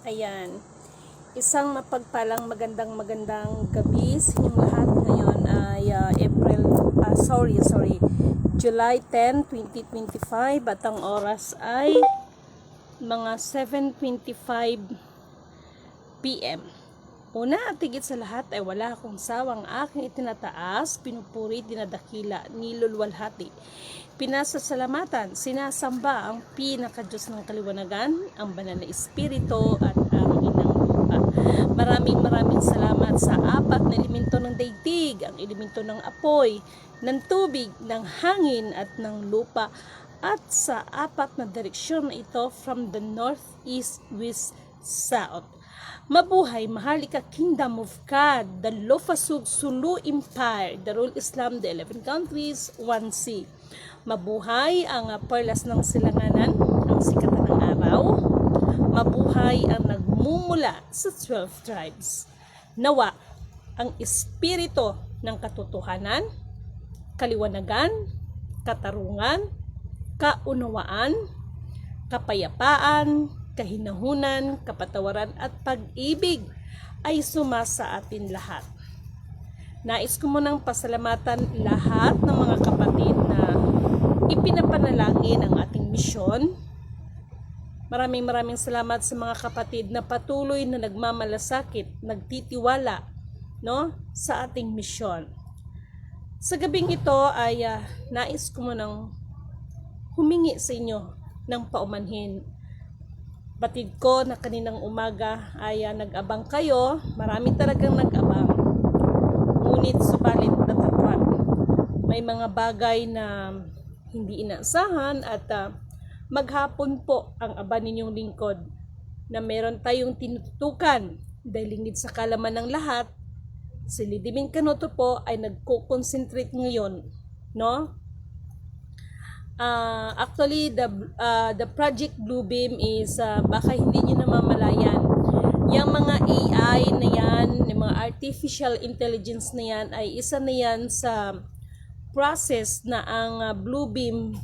Ayan, isang mapagpalang magandang gabi sa inyong lahat. Ngayon ay July 10, 2025 at ang oras ay mga 7:25 PM. Una at higit sa lahat ay wala akong sawang aking itinataas, pinupuri, dinadakila, niluluwalhati, pinasasalamatan, sinasamba ang pinaka-Diyos ng kaliwanagan, ang banal na Espiritu at ang Inang Lupa. Maraming salamat sa apat na elemento ng daigdig, ang elemento ng apoy, ng tubig, ng hangin at ng lupa, at sa apat na direksyon na ito from the north, east, west, south. Mabuhay, Maharlika Kingdom of God, the Lofasug Sulu Empire, the Rule Islam, the 11 countries, 1C. Mabuhay ang perlas ng silanganan, ang sikatan ng araw. Mabuhay ang nagmumula sa 12 tribes. Nawa ang espiritu ng katotohanan, kaliwanagan, katarungan, kaunawaan, kapayapaan, kahinahunan, kapatawaran at pag-ibig ay sumasa atin lahat. Nais ko munang pasalamatan lahat ng mga kapatid na ipinapanalangin ang ating misyon. Maraming salamat sa mga kapatid na patuloy na nagmamalasakit, nagtitiwala, sa ating misyon. Sa gabing ito ay nais ko munang humingi sa inyo ng paumanhin. Batid ko na kaninang umaga ay nag-abang kayo, marami talagang nag-abang. Ngunit subalit natapwan. May mga bagay na hindi inaasahan at maghapon po ang aba ninyong lingkod na meron tayong tinututukan dahil lingid sa kalaman ng lahat. Si Lidimin Canoto po ay nagko-concentrate ngayon, actually the project Bluebeam is baka hindi niyo namamalayan. Yung mga AI na yan, yung mga artificial intelligence na yan ay isa na yan sa process na ang Bluebeam,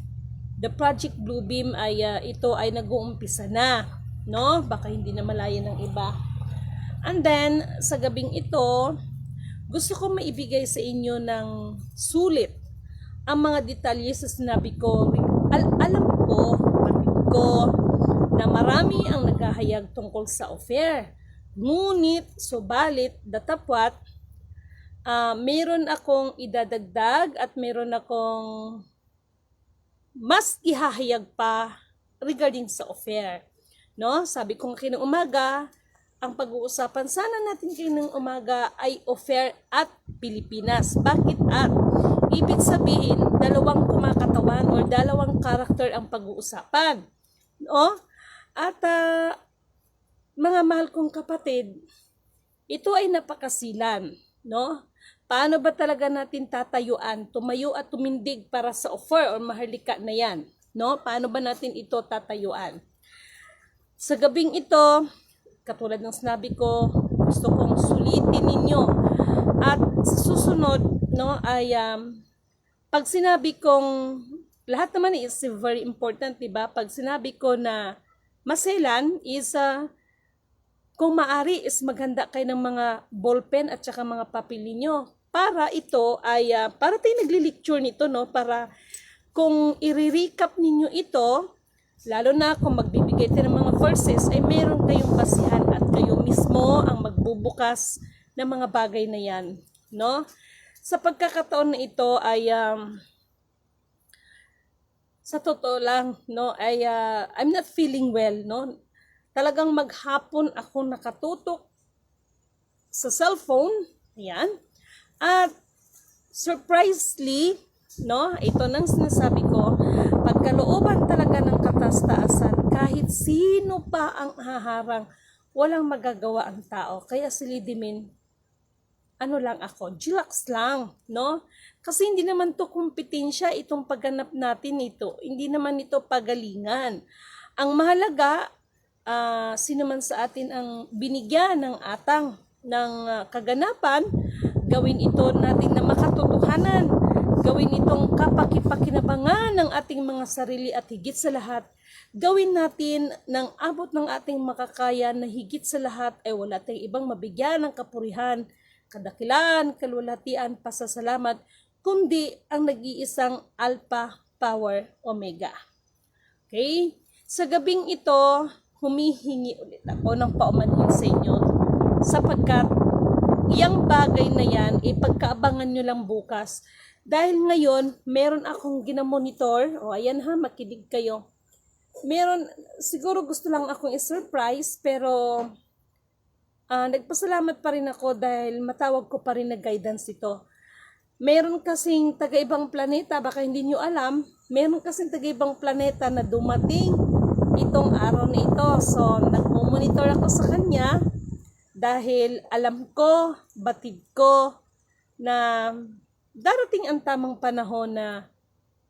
the project Bluebeam ay ito ay nag-uumpisa na, baka hindi namalayan ng iba. And then sa gabing ito, gusto ko maibigay sa inyo ng sulit ang mga detalye sa sinabi ko. Alam ko, kapatid ko, na marami ang naghahayag tungkol sa affair. Ngunit, subalit, datapwat, meron akong idadagdag at meron akong mas ihahayag pa regarding sa affair. Sabi ko kinang umaga, ang pag-uusapan sana natin kinang umaga ay affair at Pilipinas. Bakit at? Ibig sabihin, dalawang kumakatawan o dalawang karakter ang pag-uusapan. At mga mahal kong kapatid, ito ay napakasilan. Paano ba talaga natin tatayuan, tumayo at tumindig para sa offer o maharlika na yan? Paano ba natin ito tatayuan? Sa gabing ito, katulad ng sinabi ko, gusto kong sulitin ninyo. At sa susunod, ay pag sinabi kong, lahat naman is very important, diba? Pag sinabi ko na maselan is, kung maari is maghanda kayo ng mga ballpen at saka mga papel ninyo. Para ito ay, para tayo nagli-lecture nito, para kung i-recap ninyo ito, lalo na kung magbibigay tayo ng mga verses, ay meron kayong basihan at kayo mismo ang magbubukas ng mga bagay na yan. Sa pagkakataon na ito ay sa totoo lang, ay I'm not feeling well, Talagang maghapon ako nakatutok sa cellphone, yan. At surprisingly, ito nang sinasabi ko, pagkalooban talaga ng katastaasan, kahit sino pa ang haharang, walang magagawa ang tao. Kaya si Lidimin, lang ako, chillax lang, Kasi hindi naman to kompetensya itong pagganap natin ito. Hindi naman ito pagalingan. Ang mahalaga, sino man sa atin ang binigyan ng atang ng kaganapan, gawin ito natin na makatotohanan. Gawin itong kapaki-pakinabangan ng ating mga sarili at higit sa lahat, gawin natin ng abot ng ating makakaya na higit sa lahat ay wala tayong ibang mabigyan ng kapurihan, kadakilan, kalwalhatian, pasasalamat, kundi ang nag-iisang Alpha, Power, Omega. Okay? Sa gabing ito, humihingi ulit ako ng paumanhin sa inyo sapagkat iyang bagay na yan, ipagkaabangan nyo lang bukas. Dahil ngayon, meron akong ginamonitor. O, ayan ha, makinig kayo. Meron, siguro gusto lang akong i-surprise, pero nagpasalamat pa rin ako dahil matawag ko pa rin na guidance ito. Meron kasing taga-ibang planeta, baka hindi nyo alam, meron kasing taga-ibang planeta na dumating itong araw na ito. So, nagmumonitor ako sa kanya dahil alam ko, batid ko, na darating ang tamang panahon na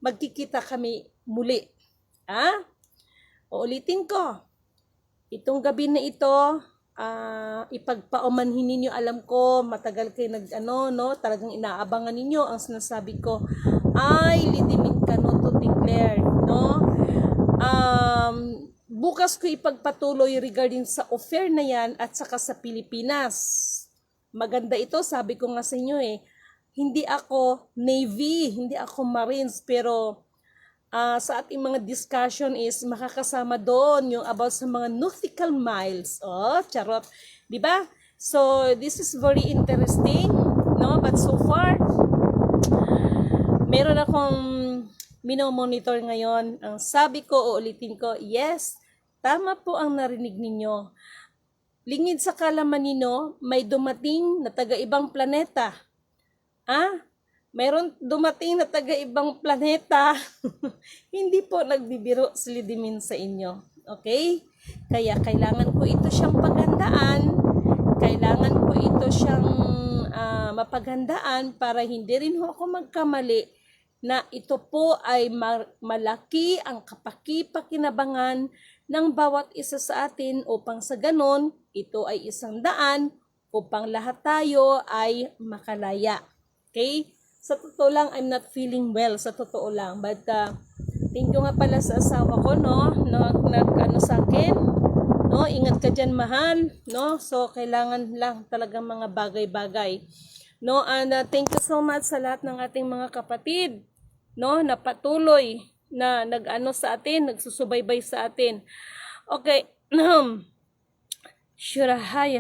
magkikita kami muli. Uulitin ko, itong gabi na ito, ipagpaumanhin ninyo, alam ko, matagal kayo talagang inaabangan ninyo ang sinasabi ko, ay lidimin ka no to declare, no? Bukas ko ipagpatuloy regarding sa offer na yan at saka sa Pilipinas. Maganda ito, sabi ko nga sa inyo hindi ako Navy, hindi ako Marines, pero sa ating mga discussion is makakasama doon yung about sa mga nautical miles. Oh, charot. Diba? So, this is very interesting, no? But so far, meron akong minomonitor ngayon. Ang sabi ko, uulitin ko, yes, tama po ang narinig ninyo. Lingid sa kalaman ninyo, may dumating na taga-ibang planeta. Mayroon dumating na taga-ibang planeta. Hindi po nagbibiro si Lidimin sa inyo. Okay? Kaya kailangan ko ito siyang paghandaan. Kailangan ko ito siyang mapaghandaan para hindi rin ako magkamali na ito po ay malaki ang kapaki-pakinabangan ng bawat isa sa atin upang sa ganon, ito ay isang daan upang lahat tayo ay makalaya. Okay? Sa totoo lang, I'm not feeling well. Sa totoo lang. But, thank you nga pala sa asawa ko, no? Sa akin. No? Ingat ka dyan, mahal. No? So, kailangan lang talagang mga bagay-bagay. No? And, thank you so much sa lahat ng ating mga kapatid. No? Na patuloy na sa atin, nagsusubaybay sa atin. Okay. Shurahaya,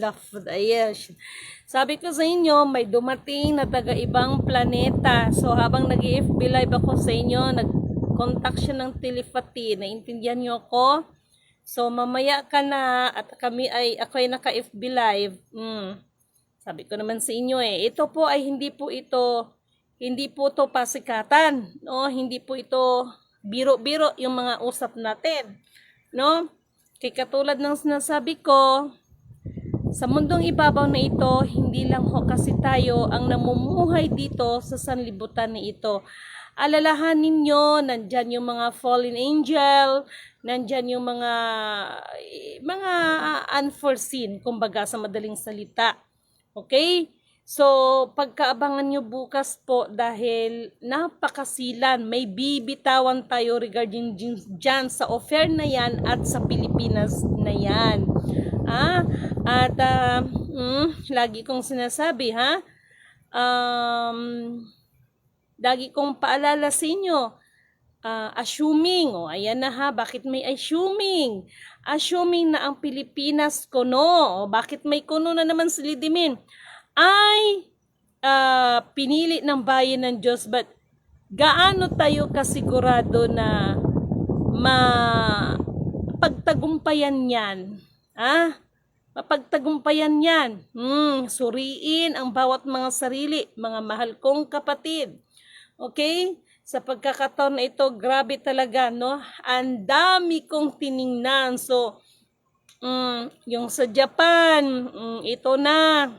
love. Yes. Sabi ko sa inyo, may dumating na taga-ibang planeta. So, habang nag-FB live ako sa inyo, nag-contact siya ng telepathy. Naintindihan niyo ako? So, mamaya ka na at ako ay naka-FB live. Sabi ko naman sa inyo ito po ay hindi po to pasikatan. No? Hindi po ito biro-biro yung mga usap natin. No? Kaya katulad ng sinasabi ko, sa mundong ibabaw na ito, hindi lang kasi tayo ang namumuhay dito sa sanlibutan na ito. Alalahanin nyo, nandyan yung mga fallen angel, nandyan yung mga unforeseen, kumbaga sa madaling salita. Okay? So, pagkaabangan nyo bukas po dahil napakasilan, may bibitawan tayo regarding dyan sa offer na yan at sa Pilipinas na yan. At lagi kong sinasabi, lagi kong paalala sa inyo, assuming, ayan na bakit may assuming? Assuming na ang Pilipinas kuno, bakit may kuno na naman si Lidimin? Ay pinili ng bayan ng Diyos, but gaano tayo kasigurado na mapagtagumpayan yan? Mapagtagumpayan yan. Suriin ang bawat mga sarili, mga mahal kong kapatid. Okay? Sa pagkakataon na ito, grabe talaga, no? Ang dami kong tiningnan. So, yung sa Japan, ito na.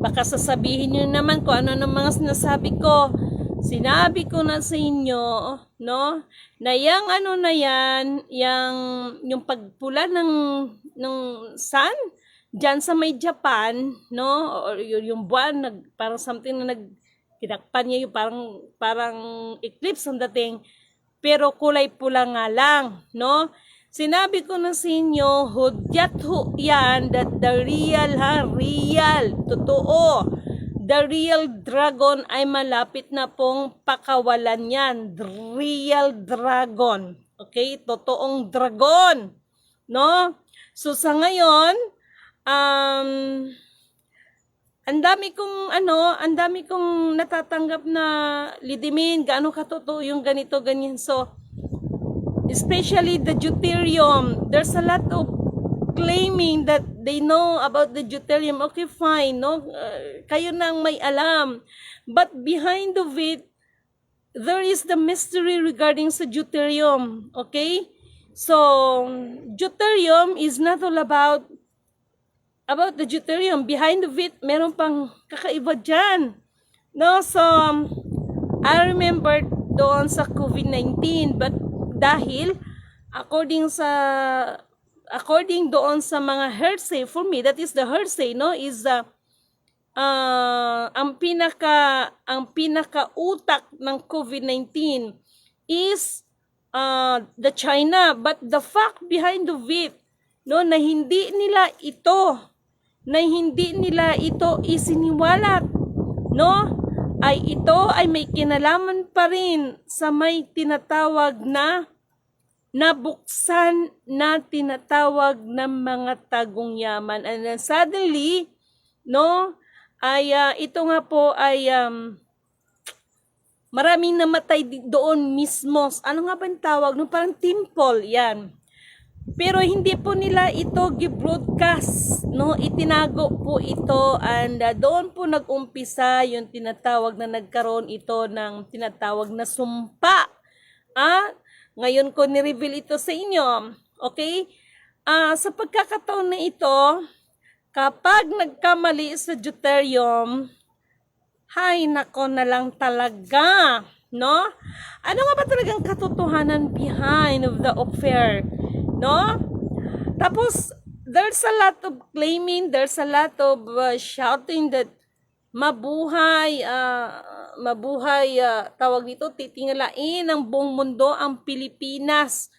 Baka sasabihin nyo naman kung ano ng mga sinasabi ko. Sinabi ko na sa inyo, no, na yung pagpula ng sun, dyan sa may Japan, no, or yung buwan, parang something na Kinakpan niya yung parang eclipse ang dating, pero kulay pula nga lang, no? Sinabi ko na sa inyo, hudyat ho yan, that the real, totoo, the real dragon ay malapit na pong pakawalan yan. Real dragon. Okay? Totoong dragon. No? So, sa ngayon, ang dami kong natatanggap na lidimin, gaano katotoo yung ganito, ganyan. So, especially the deuterium, there's a lot of claiming that they know about the deuterium. Okay, fine, no? Kayo nang may alam. But behind of it, there is the mystery regarding sa deuterium. Okay? So, deuterium is not all about the deuterium. Behind of it, meron pang kakaiba dyan. No? So, I remember doon sa COVID-19, but dahil according doon sa mga hearsay, for me that is the hearsay, no, is ang pinaka utak ng COVID-19 is the China, but the fact behind of it, no, na hindi nila ito isiniwalat, no, ay ito ay may kinalaman pa rin sa may tinatawag na nabuksan na tinatawag ng mga tagong yaman. And then suddenly, no, ay ito nga po ay maraming namatay doon mismo. Ano nga ba ang tawag? No, parang temple, yan. Pero hindi po nila ito gi-broadcast, no? Itinago po ito, and doon po nag-umpisa yung tinatawag na nagkaroon ito ng tinatawag na sumpa. Ngayon ko ni-reveal ito sa inyo. Okay? Sa pagkakataon na ito, kapag nagkamali sa deuterium, hay nako na lang talaga, no? Ano nga ba talagang katotohanan behind of the affair? No? Tapos, there's a lot of claiming, there's a lot of shouting that mabuhay, tawag dito, titingalain ng buong mundo ang Pilipinas.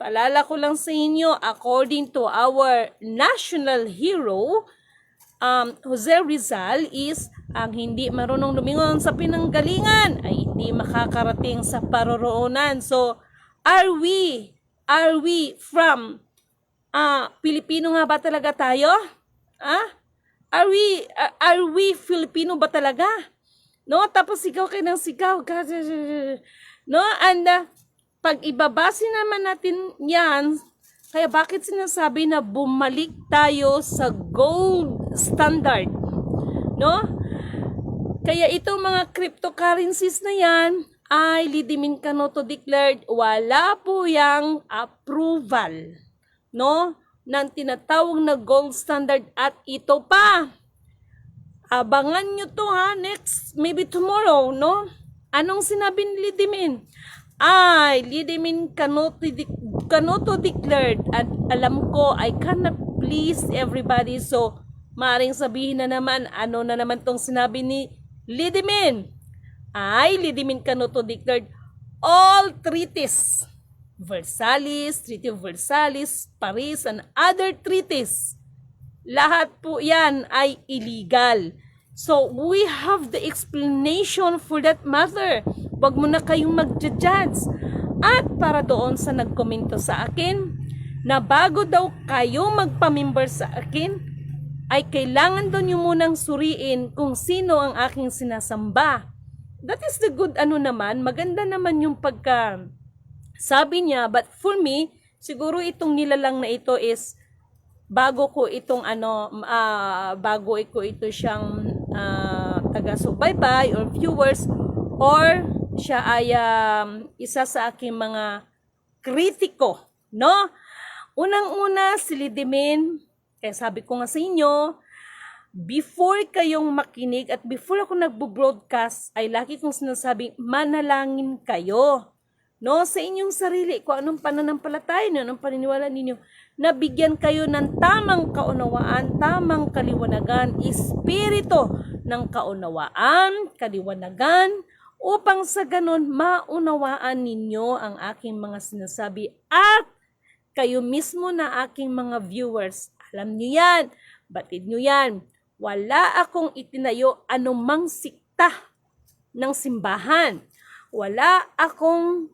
Paalala ko lang sa inyo, according to our national hero, Jose Rizal, is ang hindi marunong lumingon sa pinanggalingan ay hindi makakarating sa paroroonan. So, are we from Pilipino nga ba talaga tayo? Are we Filipino ba talaga? No, tapos sigaw kayo ng sigaw. No, and pag ibabase naman natin yan, kaya bakit sinasabi na bumalik tayo sa gold standard? No? Kaya itong mga cryptocurrencies na yan, ay Lidimin Canoto declared, wala po yang approval, no, ng tinatawag na gold standard. At ito pa, abangan nyo to ha, next, maybe tomorrow, no? Anong sinabi ni Lidimin? Lidimin Canoto declared, at alam ko, I cannot please everybody, so maaaring sabihin na naman, ano na naman tong sinabi ni Lidimin? Lidimin Canoto declared all treaties, Versailles, Treaty of Versailles, Paris, and other treaties, lahat po yan ay illegal. So, we have the explanation for that matter. Wag mo na kayong mag-judge. At para doon sa nagkomento sa akin, na bago daw kayo magpamember sa akin, ay kailangan doon nyo munang suriin kung sino ang aking sinasamba. That is the good maganda naman yung pagka sabi niya, but for me, siguro itong nilalang na ito is bago ko ito siyang taga-subaybay or viewers, or siya ay isa sa aking mga kritiko, no? Unang-una, si Lidimin, kaya sabi ko nga sa inyo, before kayong makinig at before ako nagbo-broadcast, ay lagi kong sinasabing manalangin kayo, no, sa inyong sarili, kung anong pananampalataya niyo, anong paniniwala ninyo, nabigyan kayo ng tamang kaunawaan, tamang kaliwanagan, espiritu ng kaunawaan, kaliwanagan, upang sa ganon maunawaan ninyo ang aking mga sinasabi at kayo mismo na aking mga viewers. Alam nyo yan, batid nyo yan. Wala akong itinayo anumang sikta ng simbahan. Wala akong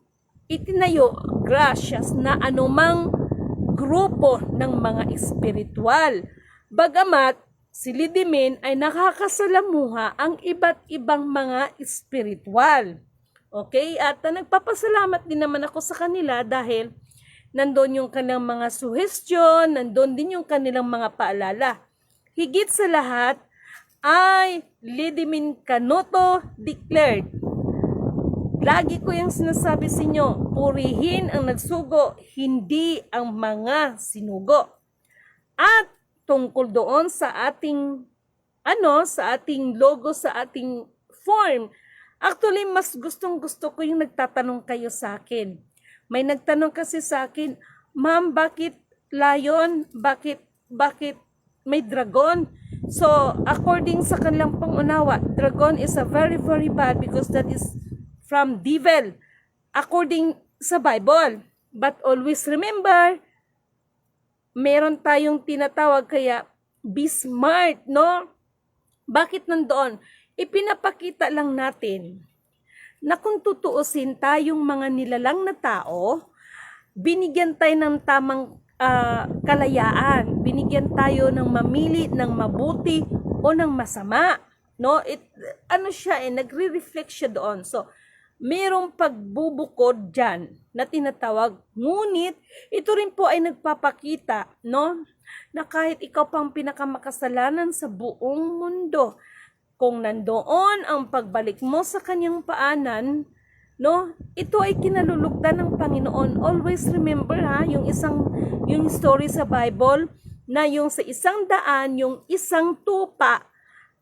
itinayo, gracias, na anumang grupo ng mga espiritual. Bagamat si Lidimin ay nakakasalamuha ang iba't ibang mga espiritual. Okay? At nagpapasalamat din naman ako sa kanila dahil nandun yung kanilang mga suggestion, nandun din yung kanilang mga paalala. Higit sa lahat ay Lidimin Canoto declared. Lagi ko yung sinasabi sa inyo, purihin ang nagsugo, hindi ang mga sinugo. At tungkol doon sa ating sa ating logo, sa ating form, actually mas gustong-gusto ko yung nagtatanong kayo sa akin. May nagtanong kasi sa akin, "Ma'am, bakit lion? Bakit may dragon?" So, according sa kanilang pangunawa, dragon is a very, very bad because that is from devil, according sa Bible. But always remember, meron tayong tinatawag kaya be smart, no? Bakit nandoon? Ipinapakita lang natin na kung tutuusin tayong mga nilalang na tao, binigyan tayo ng tamang kalayaan, binigyan tayo ng mamili ng mabuti o ng masama, no? Nagre-reflect siya doon. So, merong pagbubukod dyan na tinatawag, ngunit ito rin po ay nagpapakita, no, na kahit ikaw pang pinakamakasalanan sa buong mundo, kung nandoon ang pagbalik mo sa kanyang paanan, no, ito ay kinalulugdan ng Panginoon. Always remember yung story sa Bible na yung sa isang daan, yung isang tupa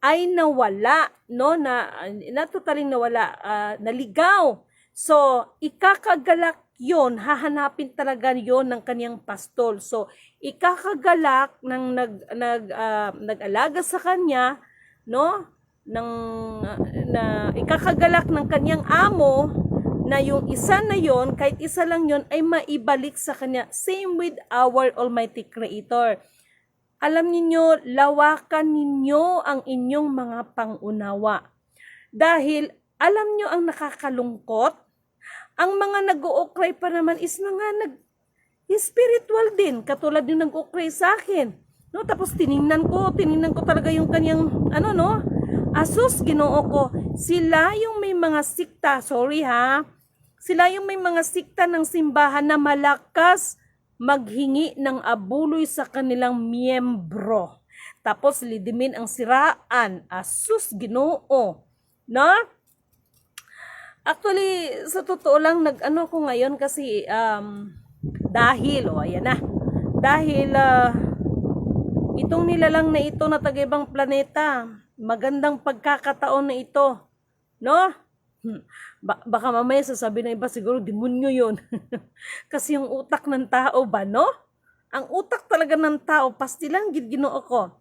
ay nawala, no, na totaling nawala, naligaw. So, ikakagalak yon, hahanapin talaga yon ng kaniyang pastol. So, ikakagalak ng nag-alaga sa kanya, no, ikakagalak ng kaniyang amo na yung isa na yon, kahit isa lang yon, ay maibalik sa kanya. Same with our Almighty Creator. Alam ninyo, lawakan ninyo ang inyong mga pangunawa. Dahil alam nyo ang nakakalungkot, ang mga nag-uukray pa naman is mga spiritual din, katulad yung nag-uukray sa akin. No, tapos tiningnan ko talaga yung kanyang asus, Ginoo ko. Sila yung may mga sikta, sila yung may mga sikta ng simbahan na malakas maghingi ng abuloy sa kanilang miyembro. Tapos Lidimin ang siraan, asus, Ginoo. No? Actually, sa totoo lang, ko ngayon kasi dahil itong nilalang na ito na taga-ibang planeta, magandang pagkakataon na ito, no? Baka mamaya sasabi na iba, siguro demonyo yun. Kasi yung utak ng tao ba, no? Ang utak talaga ng tao, pastilang Ginoo ko.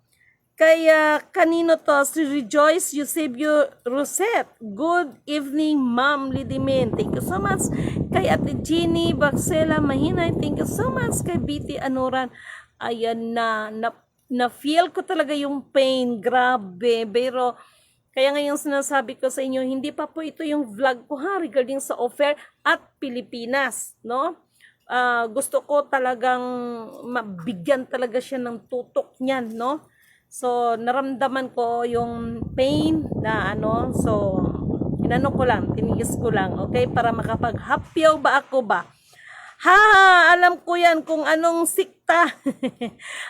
Kaya kanino to? Si Rejoice Eusebio Rosette. Good evening, Ma'am Lidimin. Thank you so much. Kay Ate Jeannie Baxela Mahinay. Thank you so much. Kay BT Anuran. Ayan na-feel ko talaga yung pain. Grabe. Pero kaya ngayon sinasabi ko sa inyo, hindi pa po ito yung vlog ko regarding sa offer at Pilipinas, no? Gusto ko talagang mabigyan talaga siya ng tutok niyan, no? So, naramdaman ko yung pain na so, tinigis ko lang, okay? Para makapaghapyaw ba ako ba? Alam ko yan kung anong sikta.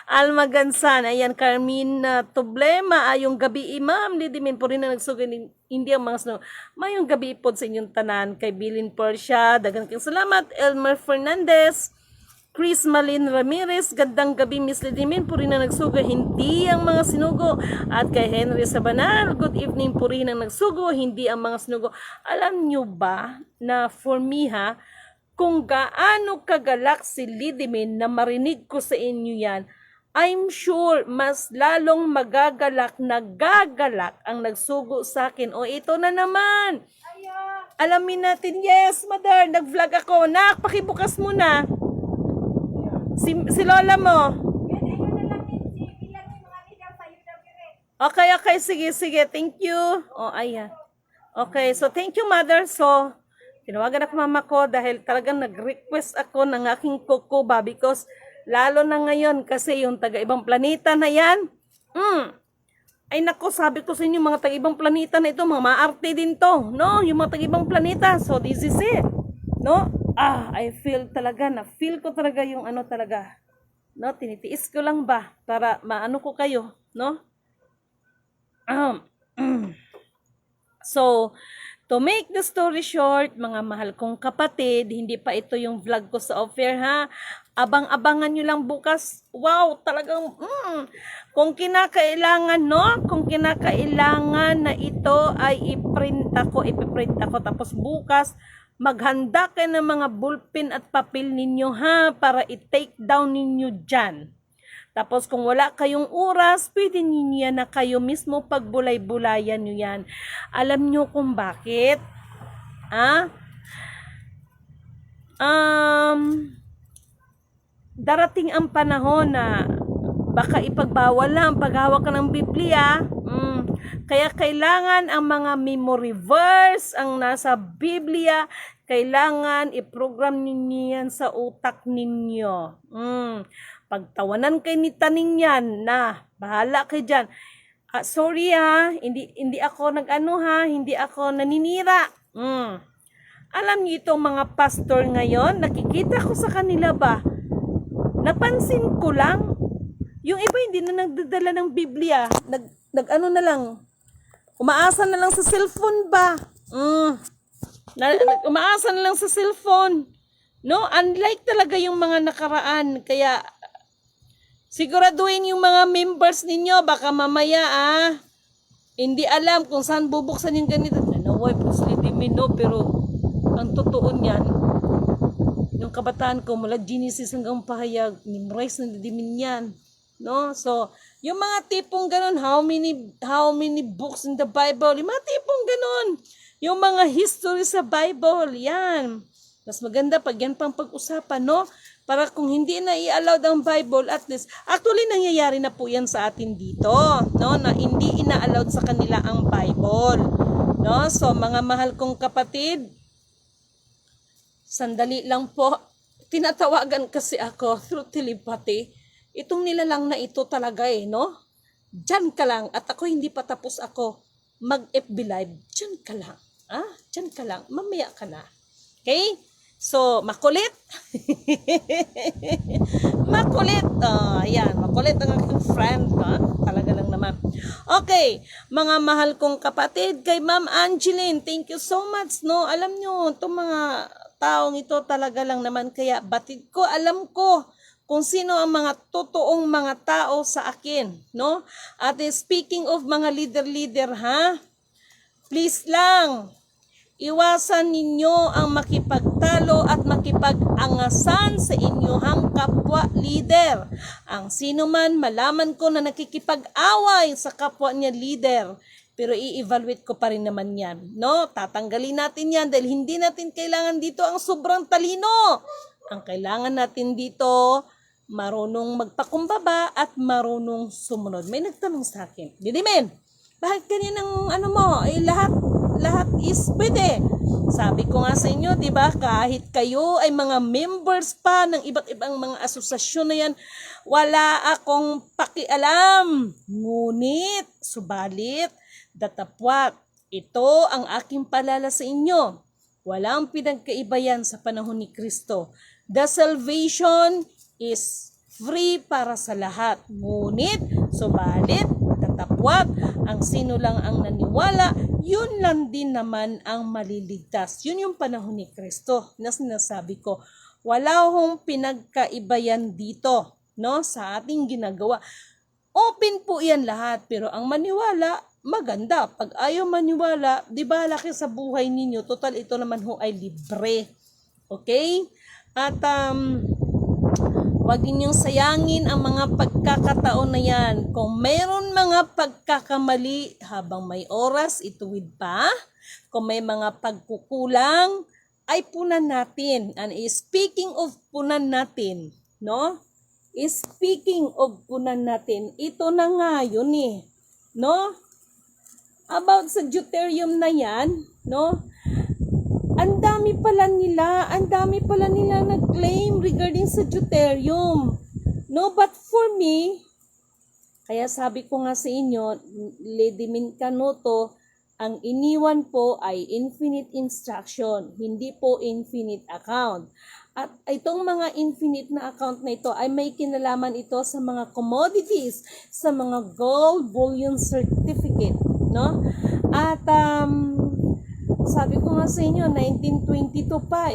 Almagansan, ayan, Carmine Toblema, yung gabi, Ma'am Lidimin po rin na nagsugay, hindi ang mga snow. Mayong gabi po sa inyong tanan, kay Bilin Portia, dagan kang salamat, Elmer Fernandez, Chris Malin Ramirez, gandang gabi Miss Lidimin, puri na nagsugo, hindi ang mga sinugo. At kay Henry Sabanal, good evening, puri na nagsugo, hindi ang mga sinugo. Alam nyo ba na for me kung gaano kagalak si Lidimin na marinig ko sa inyo yan, I'm sure mas lalong nagagalak ang nagsugo sa akin. O ito na naman. Alamin natin, yes, mother, nag-vlog ako. Nak, pakibukas mo na. Si lola mo. Okay, sige, thank you. O, ayan. Okay, so thank you, mother. So, tinawagan ako mama ko dahil talagang nag-request ako ng aking kuko ba because lalo na ngayon kasi yung taga-ibang planeta na yan, ay nako, sabi ko sa inyo, mga taga-ibang planeta na ito, mga maarte din to, no? Yung mga taga-ibang planeta, so this is it, no? I feel talaga, na-feel ko talaga yung ano talaga, no? Tinitiis ko lang ba para maano ko kayo, no? So, to make the story short, mga mahal kong kapatid, hindi pa ito yung vlog ko sa offer ha. Abang-abangan nyo lang bukas. Wow, talagang, kung kinakailangan, no? Kung kinakailangan na ito ay ipiprint ako, tapos bukas, maghanda kayo ng mga ballpen at papel ninyo ha, para i-take down ninyo dyan. Tapos kung wala kayong oras, pwede ninyo yan na kayo mismo pagbulay-bulayan nyo yan. Alam nyo kung bakit? Darating ang panahon na baka ipagbawal na ang paghawak ng Biblia. Kaya kailangan ang mga memory verse ang nasa Biblia, kailangan i-program ninyo yan sa utak ninyo. Pagtawanan kay ni taning yan na bahala kay dyan. Sorry hindi ako hindi ako naninira. Alam niyo itong mga pastor ngayon, nakikita ko sa kanila ba, napansin ko lang, yung iba hindi na nagdadala ng Biblia, nag-ano na lang, umaasa na lang sa cellphone ba? Umaasa na lang sa cellphone. No, unlike talaga yung mga nakaraan, kaya siguraduhin yung mga members ninyo, baka mamaya hindi alam kung saan bubuksan yung ganito. Naway, no, pero ang totoo niyan, yung kabataan ko mula Genesis hanggang Pahayag, memorize na didimin yan. No? So, yung mga tipong ganun, how many books in the Bible, yung mga tipong ganun, yung mga history sa Bible, yan. Mas maganda pag yan pang pag-usapan, no? Para kung hindi na i-allowed ang Bible, at least, actually nangyayari na po yan sa atin dito, no? Na hindi ina-allowed sa kanila ang Bible, no? So, mga mahal kong kapatid, sandali lang po, tinatawagan kasi ako through telepathy. Itong nilalang na ito talaga no? Diyan ka lang, at ako hindi pa tapos ako mag-FB live. Diyan ka lang, diyan ka lang, mamaya ka na. Okay? So, makulit. Makulit ang aking friend, talaga lang naman. Okay, mga mahal kong kapatid, kay Ma'am Angeline, thank you so much, no? Alam nyo, itong mga taong ito talaga lang naman, kaya batid ko, alam ko kung sino ang mga totoong mga tao sa akin, no? At speaking of mga leader, please lang, iwasan ninyo ang makipagtalo at makipag-angasan sa inyong kapwa leader. Ang sino man malaman ko na nakikipag-away sa kapwa niya leader, pero i-evaluate ko pa rin naman yan, no? Tatanggalin natin yan dahil hindi natin kailangan dito ang sobrang talino. Ang kailangan natin dito, marunong magpakumbaba at marunong sumunod. May nagtanong sa akin, Didimen, bakit ganyan ang lahat is pwede? Sabi ko nga sa inyo, di ba, kahit kayo ay mga members pa ng iba't ibang mga asosasyon na yan, wala akong pakialam. Ngunit, subalit, datapwat, ito ang aking palala sa inyo. Walang pinagkaiba yan sa panahon ni Kristo. The salvation is free para sa lahat. Ngunit, subalit, datapwat, ang sino lang ang naniwala, yun lang din naman ang maliligtas. Yun yung panahon ni Kristo na sinasabi ko. Wala hong pinagkaiba yan dito, no, sa ating ginagawa. Open po yan lahat, pero ang maniwala, maganda. Pag ayaw maniwala, di ba laki sa buhay ninyo, total ito naman ho ay libre. Okay? At Huwag ninyong sayangin ang mga pagkakataon na yan. Kung mayroon mga pagkakamali habang may oras, ituwid pa. Kung may mga pagkukulang, ay punan natin. And speaking of punan natin, no? Speaking of punan natin, ito na nga yun no? About sa deuterium na yan, no? Ang dami pala nila nag-claim regarding sa deuterium. No, but for me, kaya sabi ko nga sa inyo, Lady Minkanuto, ang iniwan po ay infinite instruction, hindi po infinite account. At itong mga infinite na account na ito ay may kinalaman ito sa mga commodities, sa mga gold bullion certificate, no? At sabi ko nga sa inyo, 1922 pa,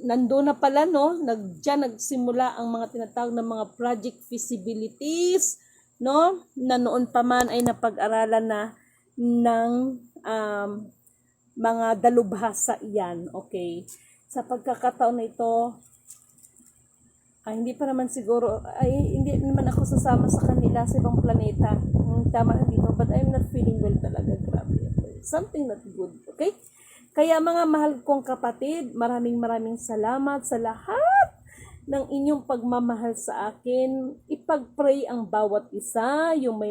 nando na pala, no? Diyan nagsimula ang mga tinatawag na mga project feasibilities, no? Na noon pa man ay napag-aralan na ng mga dalubhasa iyan, okay? Sa pagkakataon na ito, hindi pa naman siguro, hindi naman ako sasama sa kanila sa ibang planeta. Tama na dito, but I'm not feeling well talaga, grabe. Something not good, okay? Kaya mga mahal kong kapatid, maraming salamat sa lahat ng inyong pagmamahal sa akin. Ipag-pray ang bawat isa, yung may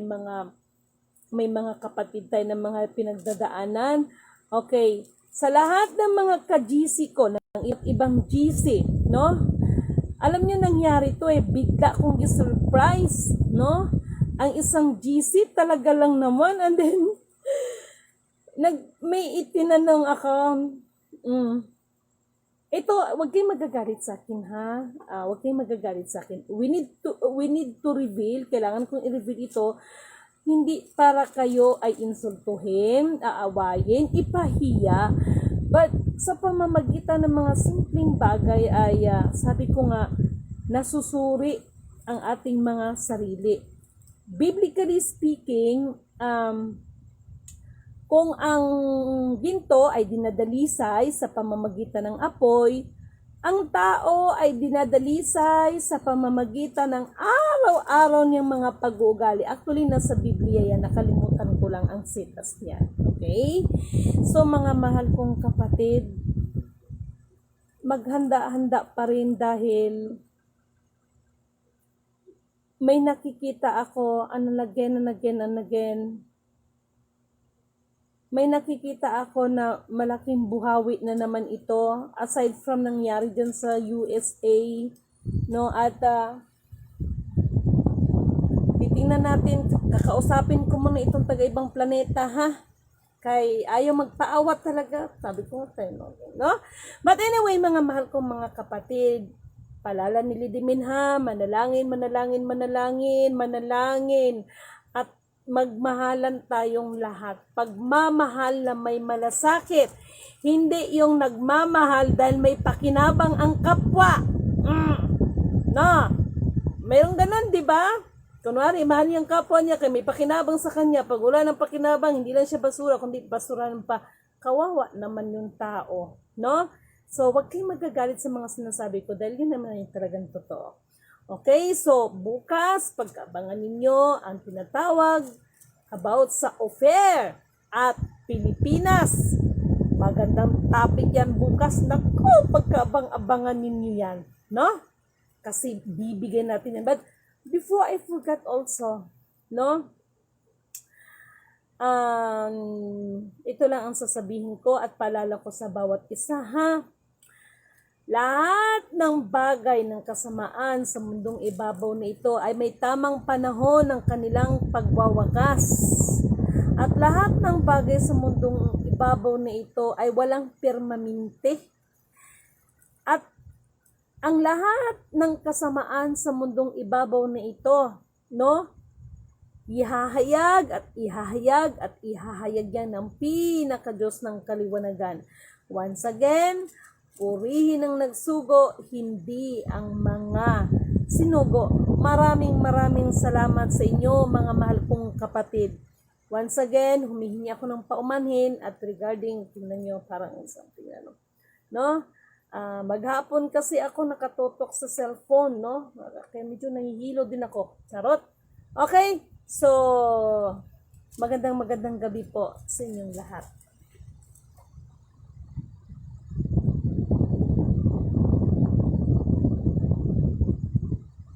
mga kapatid tayo ng mga pinagdadaanan. Okay, sa lahat ng mga ka-GC ko, ng ibang GC, no? Alam niyo nangyari to bigla kong i-surprise, no? Ang isang GC talaga lang naman, and then may itinanong ako, ito, wag kayong magagalit sa akin, ha? Wag kayong magagalit sa akin. We need to reveal, kailangan kong i-reveal ito, hindi para kayo ay insultuhin, aawayin, ipahiya, but sa pamamagitan ng mga simpleng bagay ay, sabi ko nga, nasusuri ang ating mga sarili. Biblically speaking, kung ang ginto ay dinadalisay sa pamamagitan ng apoy, ang tao ay dinadalisay sa pamamagitan ng araw-araw niyang mga pag-uugali. Actually, nasa Biblia yan. Nakalimutan ko lang ang citas niyan. Okay? So, mga mahal kong kapatid, maghanda-handa pa rin dahil may nakikita ako and again. May nakikita ako na malaking buhawi na naman ito aside from nangyari dyan sa USA, no? At titingnan natin, kakausapin ko muna itong taga-ibang planeta, ha? Kay ayaw magpaawat talaga, sabi ko no? But anyway, mga mahal kong mga kapatid, palala ni Lidimin, ha? Manalangin at magmahalan tayong lahat. Pagmamahal na may malasakit. Hindi yung nagmamahal dahil may pakinabang ang kapwa. No. Mayroong ganun, di ba? Kunwari, mahal niyang kapwa niya kaya may pakinabang sa kanya. Pag wala ng pakinabang, hindi lang siya basura, kundi basurahan pa. Kawawa naman yung tao. No? So, wag kayong magagalit sa mga sinasabi ko dahil yun naman yung talagang totoo. Okay, so bukas, pagkabangan ninyo ang tinatawag about sa offer at Pilipinas. Magandang topic yan bukas. Naku, pagkabang-abangan ninyo yan. No? Kasi bibigyan natin yan. But before I forgot also, no? Ito lang ang sasabihin ko at paalala ko sa bawat isa, ha? Lahat ng bagay ng kasamaan sa mundong ibabaw na ito ay may tamang panahon ng kanilang pagwawakas. At lahat ng bagay sa mundong ibabaw na ito ay walang permanente. At ang lahat ng kasamaan sa mundong ibabaw na ito, no? Ihahayag yan ng pinaka-Diyos ng kaliwanagan. Once again, purihin ang nagsugo, hindi ang mga sinugo. Maraming salamat sa inyo, mga mahal kong kapatid. Once again, humihingi ako ng paumanhin at regarding, tingnan nyo, parang something, no? Maghapon kasi ako nakatutok sa cellphone, no? Kaya medyo nahihilo din ako. Charot. Okay, so magandang gabi po sa inyong lahat.